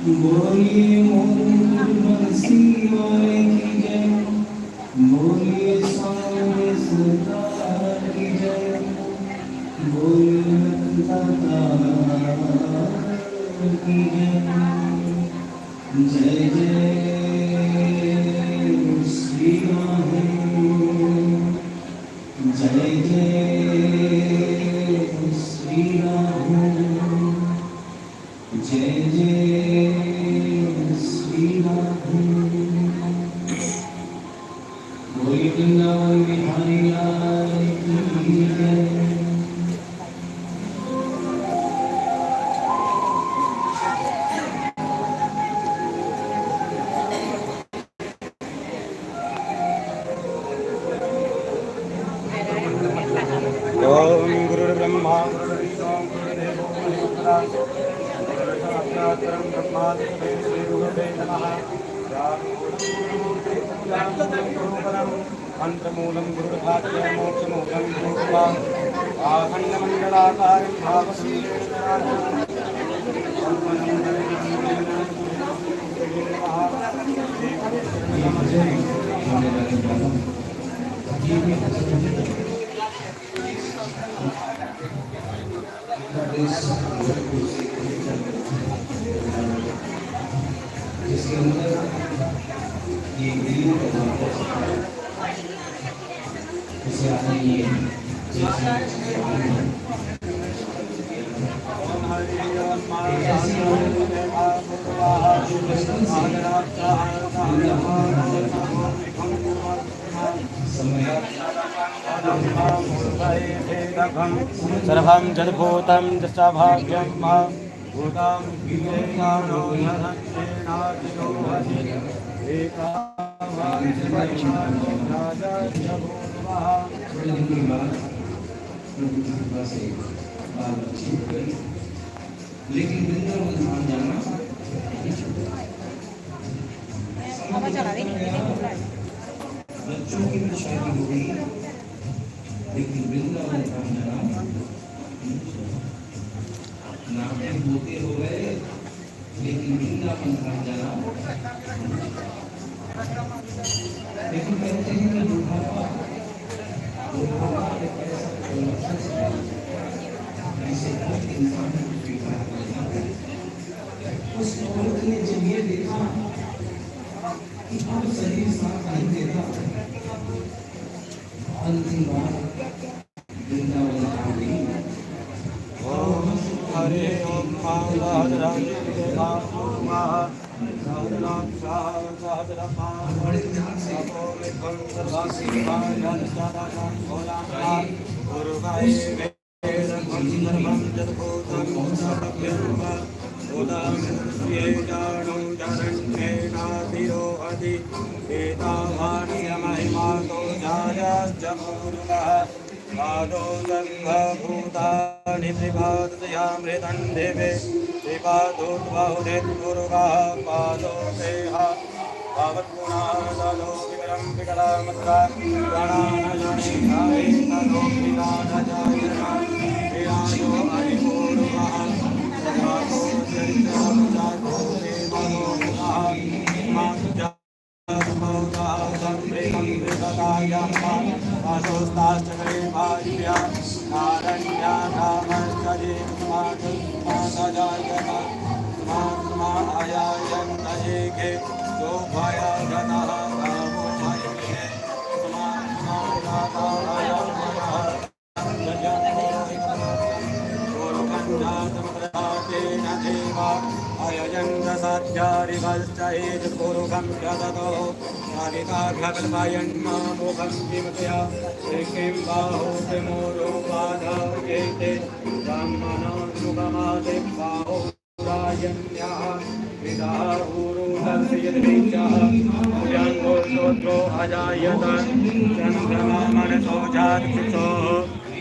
बोलिए मोहम्मद सिवाय की जय, बोलिए सामने सरकार की जय, बोलिए की जय, जय जय श्री राम, जय जय श्री राम, जय जय श्री राम। बोलिए वृंदावन बिहारी लाल की जय। ओम गुरुर्ब्रह्मा गुरुर्विष्णु गुरुर्देवो महेश्वरः गुरुर्साक्षात् परं ब्रह्म तस्मै श्री गुरवे नमः। मंत्रमूलं गुरुर्भाग्य मोक्षमूलं गुरुर्वाम् आखण्डमण्डलाकारं जिसके अंदर ये वीडियो इसे आपने ये सर्वं जद्भूतं जस्य भाग्यं भूतं कीर्तनो यथेनादिनो हरि एका लेकिन वृंदावन धाम जाना बच्चों की तो शादी हो गई, लेकिन वृंदावन धाम जाना नाते होते हो गए, लेकिन वृंदावन धाम जाना लेकिन कहते हैं कि बुढ़ापा एक ऐसा प्रोसेस है जिसे हर इंसान को स्वीकार करना है। उस औरत ने जब ये देखा कि अब शरीर साथ नहीं देता, अंतिम बार वृंदावन आ गई। हरे ओम बड़े ध्यान से भूतानि त्रिपादयामृतं देवे श्रीपादोद्बाहुदेवुरुगाः पादो देहा पावत्पुनादलो विकरं विकलामत्रा गणानजने भावेतनो विनानजायना विराजो हरिपूर्वः सदाको चरित्रमजातो देवलोकः मातुजा आशोस्ताश्चक्रे भार्या नारण्या नामस्तजे मातजायता मायायन्तये जो भया जनः कामो भये अयजन्त सत्यारिभश्चेतुर्गुरुकं जगतो नारिकाघकल्पयन्मामुखं विमतया किं बाहो विमोरो बाधायेते ब्रह्मणानुगमादे बाहो रायन्यः विदाहुरुदर्शयद्वीक्षः भुजङ्गो श्रोत्रो अजायत चन्द्रमा मनसो जातुषो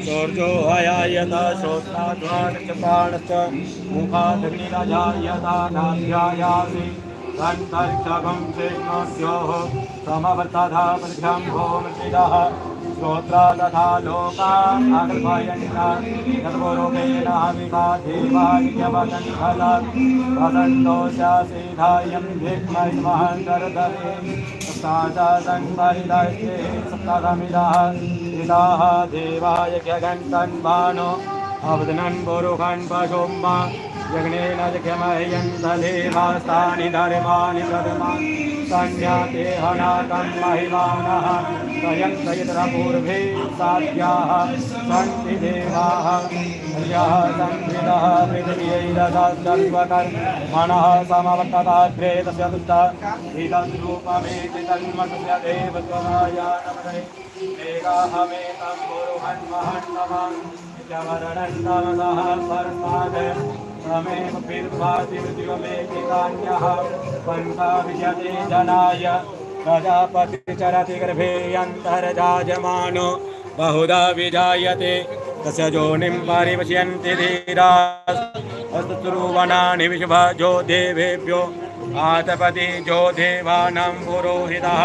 सौर्यो अयायत श्रोत्राध्वान् च प्राणश्च मुखादग्निरजायत नाध्यायासि गन्धर्षभं शेष्णोऽस्योः समवर्तधा पृथ्व्यां भूमृतिदः श्रोत्रा तथा लोकान् अकल्पयन्ना यद्गुरुकेन हविषाधीवायवदन्फलात् वदन्तो शासीधायं धिक्मैर्महन्तर्दरे सप्तादन्परिदश्चे सप्तधमिदः इदाः देवाय ज्ञगन्तन्वानो अवदनन् पुरुषन् पशुम्मा यज्ञेन जग्यमह्यन्तलेवास्तानि धर्माणि प्रथमानि सन्न्याते हनाकं महिमानः स्वयं साध्याः सन्ति देवाः यः संविदः पृथिव्यैरसर्वकर्मणः समवर्तताग्रे तस्य दुष्टः इदद्रूपमेति तन्मतस्य देवत्वमायानमदे वेदाहमेतं पुरुहन्महन्नमान् वर्णन्तमसः परस्माद तमेव बिर्भाति मृत्युमेकितान्यः पन्था विजते जनाय प्रजापतिर्चरति गर्भे अन्तर्जायमानो बहुधा विजायते तस्य योनिं परिपश्यन्ति धीराः अस्तुरुवनानि विश्वभजो देवेभ्यो आतपति जो देवानां पुरोहितः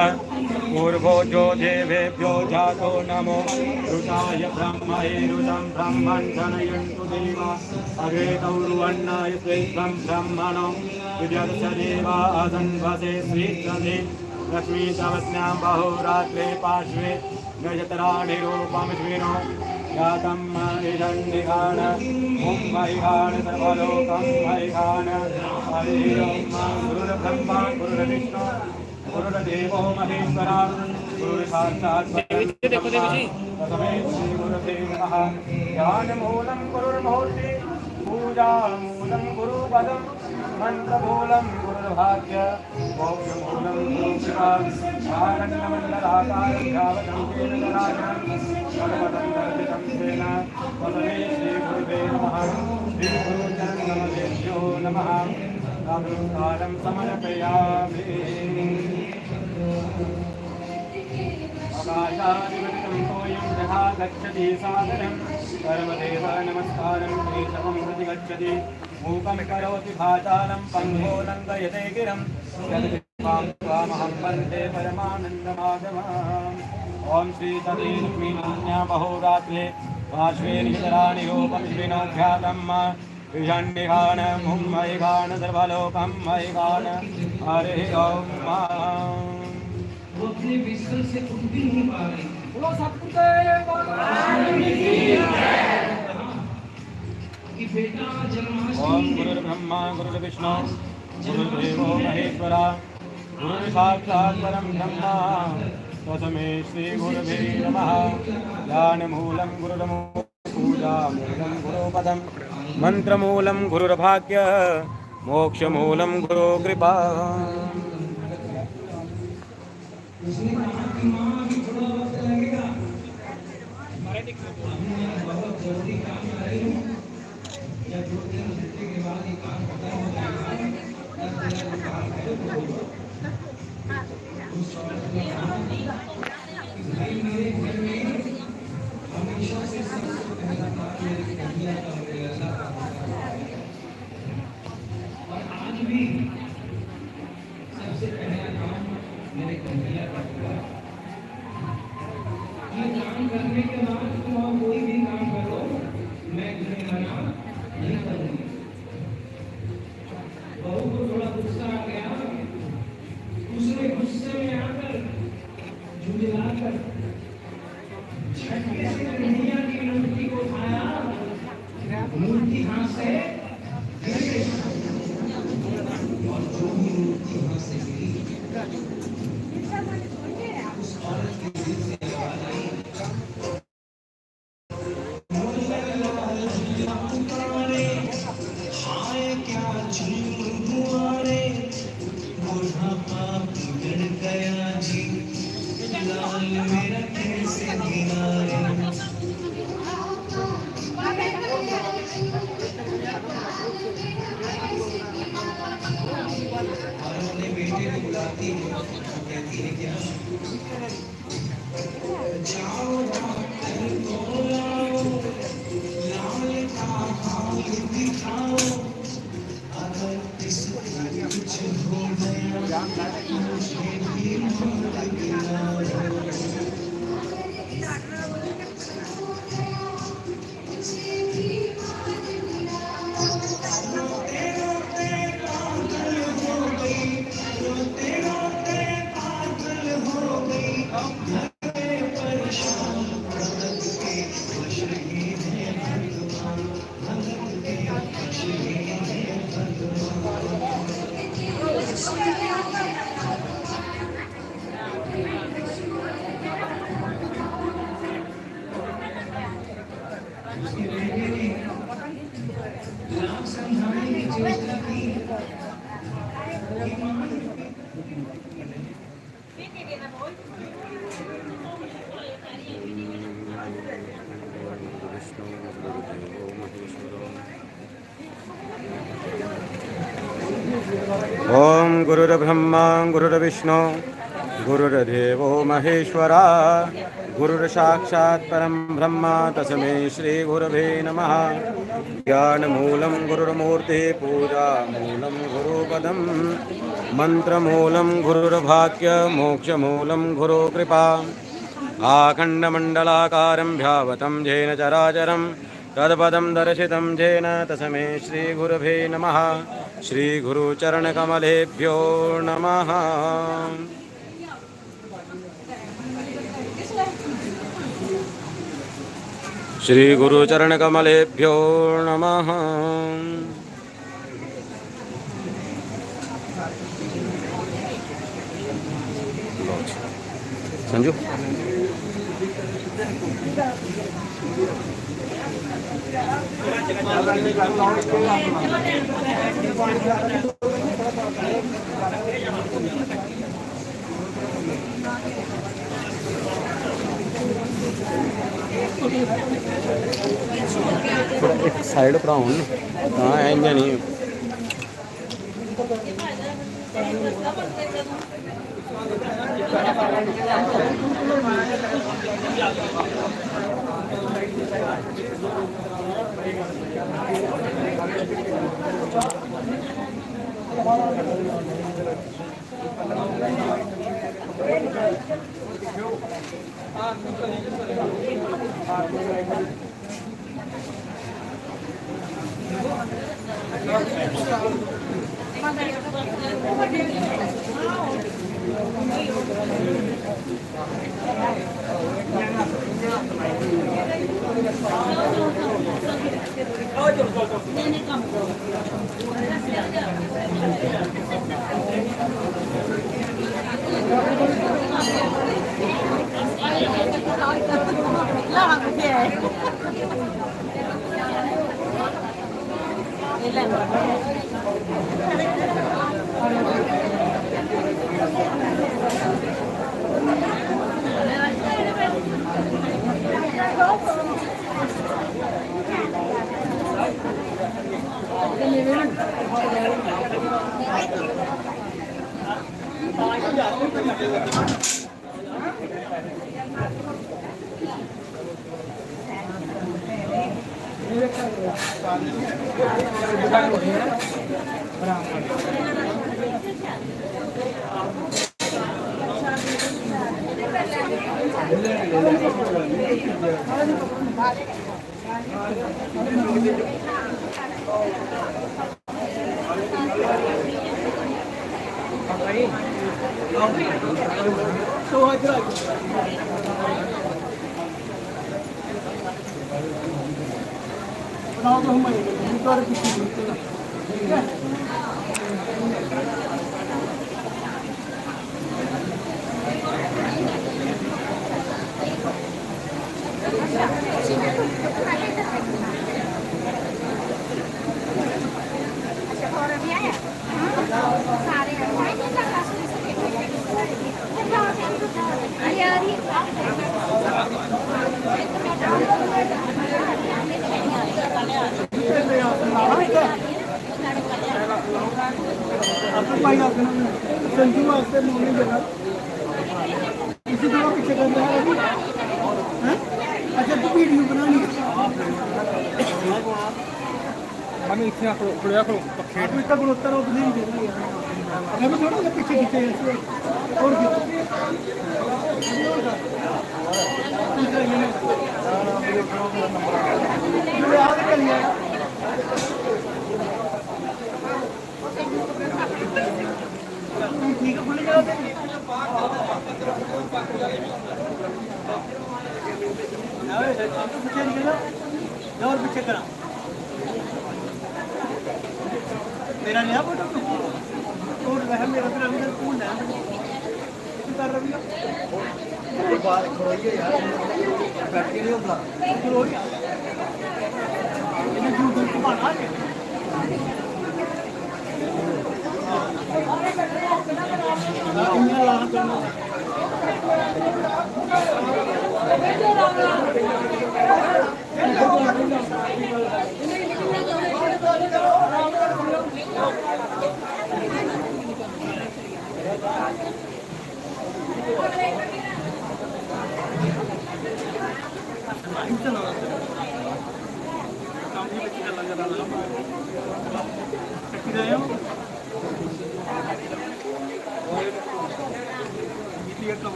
पूर्वो जो देवेभ्यो जातो नमो ऋताय ब्रह्मैरुदं ब्रह्मन् जनयन्तु देवा अग्रे तौरुवन्नाय श्रेष्ठं ब्रह्मणो विद्यस्य देवा असन्वसे श्रीष्ठदे लक्ष्मी तवस्यां बहुरात्रे पार्श्वे गजतराणिरूपमिश्विनो जातं महिषन्निघान ॐ महिघान सर्वलोकं महिघान हरि ओं गुरुर्ब्रह्मा गुरुर्विष्णु गुरुर्देवो महेश्वरा गुरुर्साक्षात् तस्मै श्री गुरवे नमः ध्यानमूलं गुरुर्मूर्ति पूजामूलं गुरुपदं मन्त्रमूलं गुरुर्भाग्य भोग्यमूलं गुरुकृपा आनन्दमण्डलाकारं ध्यावतं केतराजं भगवतं दर्शितं तेन तस्मै श्रीगुरुवे नमः श्रीगुरुचरणनमस्तेभ्यो नमः नमस्कारं समर्पयामि आकाशादिवृतं तोयं यथा गच्छति सागरं सर्वदेव नमस्कारं केशवं प्रति गच्छति मूकं करोति भाचालं पङ्गो लङ्घयते गिरं यद्विद्वां त्वामहं वन्दे परमानन्दमाधवम् ॐ श्री सतीलक्ष्मीनान्या बहुरात्रे पार्श्वे निहितराणि रूपमिश्विनो ख्यातं ईशान्यखान मुम्बईखान सर्वलोकं मयिखान हरे ओम वो अपने बिस्तर से उठ भी नहीं पा रही। बोलो सतगुरुदेव कि बेटा ओम जन्माष्टमी गुरुर्ब्रह्मा गुरुर्विष्णु गुरुर्देवो महेश्वरा गुरुर्साक्षात् परं ब्रह्म तस्मै श्री गुरुवे नमः। ज्ञानमूलं गुरुर्मूलं पूजामूलं गुरुपदं मंत्रमूलं गुरुर्भाग्य मोक्षमूलं गुरु कृपा। उसने कहा कि माँ अभी थोड़ा वक्त लगेगा, बहुत जरूरी काम कर रही हूँ, या 2 दिन घंटे के बाद ये काम खत्म हो जाएगा, तब तेरा जो काम है वो होगा। उस औरत ने कहा कि भाई मेरे घर में हमेशा से सबसे पहला काम मेरी कन्या का, मेरे अल्लाह का होता है, और आज भी सबसे पहला काम मेरे कन्हैया का हुआ। ये काम करने के बाद तुम और कोई भी काम करो, मैं तुम्हें मना नहीं करूंगी। बहू को थोड़ा गुस्सा आ गया, उसने गुस्से में आकर झुंझलाकर झटके से कन्हैया की मूर्ति को उठाया, मूर्ति हाथ से गिर गई, और जो भी मूर्ति हाथ से गिरी उस औरत के दिल से आवाज आई, हाय क्या झूम हुआ रे, बुढ़ापा बिगड़ गया जी, लाल मेरा कैसे गिरा रे। और अपने बेटे को बुलाती है, कहती है क्या, जाओ डॉक्टर को लाओ, लाल का हाल दिखाओ, अगर इसको कुछ हो गया मुझे भी मार गिराओ। रोते रोते पागल हो गई, रोते रोते पागल हो गई, घर में परेशान भगत के खुश ही है भगवान, भगत के खुश ही है भगवान। उसके बेटे ने लाभ समझाने की चेष्टा की कि मां ओम गुरुर्ब्रह्मा गुरुर्विष्णु गुरुर्देवो महेश्वरा गुरुर्साक्षात् परं ब्रह्म तस्मै श्री गुरवे नमः। ज्ञानमूलं गुरुर्मूर्ति पूजामूलं गुरुपदं मंत्रमूलं गुरुर्भाग्य मोक्षमूलं गुरुकृपा। आखण्डमण्डलाकारं ध्यावतं येन चराचरं तत्पदं दर्शितं येन तस्मै श्रीगुरवे नमः। श्रीगुरुचरणकमलेभ्यो नमः। श्रीगुरुचरणकमलेभ्यो नमः। संजू थोड़ा एक साइड पर आऊँ ना। हाँ इंजन नहीं संजू वास्ते मोनी जगह इसी जगह पीछे कर रहा है अच्छा तू वीडियो बनानी हमें इतना खुला करो खेत में तक गुणोत्तर और नहीं दे रही हमें थोड़ा सा पीछे खींचे और ठीक है खुले जगह पीछे निकलो और पीछे करा मेरा नया फोटो और वह मेरा फिर अभी तक कौन है कर रही है बाहर खड़ोइए यार बैठ के नहीं होता खड़ो यार ये जो को बाहर है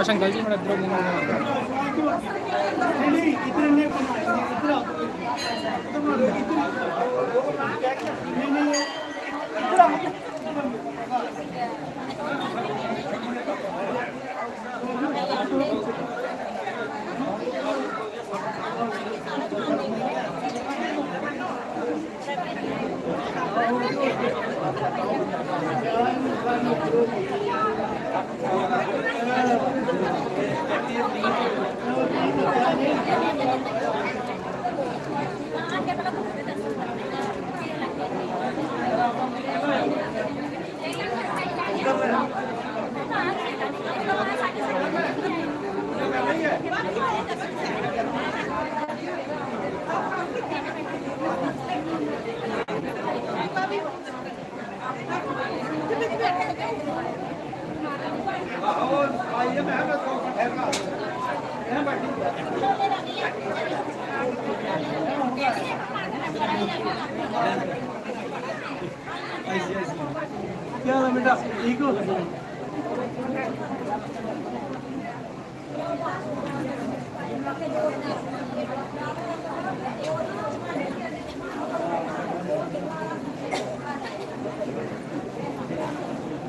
शंकर जी मैं इधर क्या हाल है बेटा ठीक हो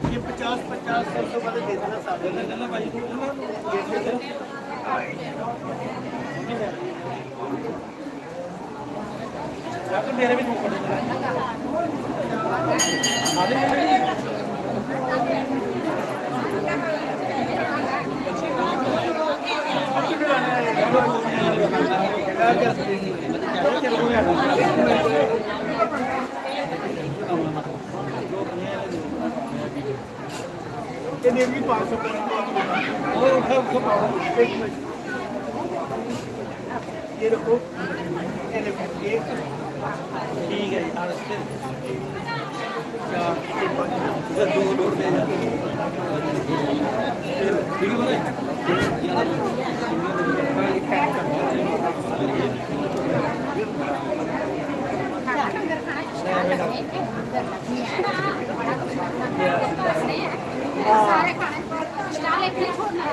ये 50-50 100 वाले दे देना सारे लेना भाई मेरे भी ये भी 500 ये रखो एक ठीक है यार इधर दो लोड दे सारे खाने स्टाल एक नहीं छोड़ना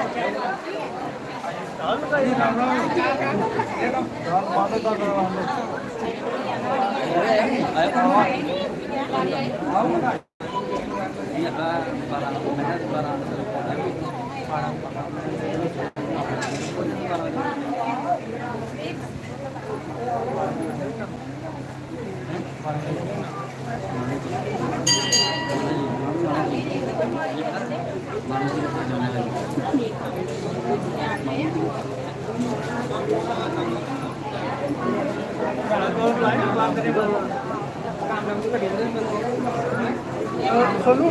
सोनू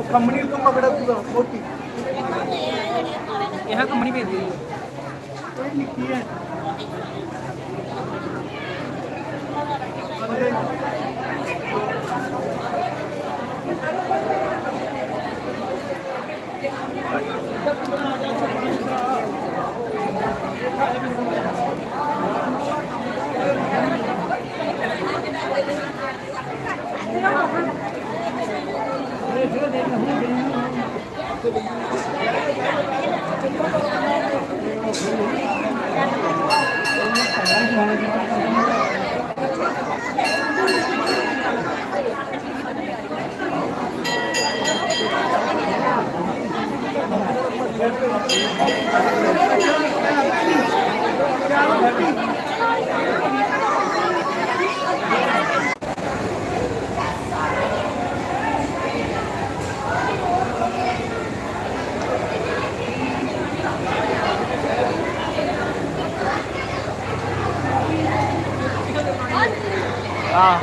कंपनी को पकड़ा पूरा मोटी यहाँ कंपनी भेज दी लिखी है हाँ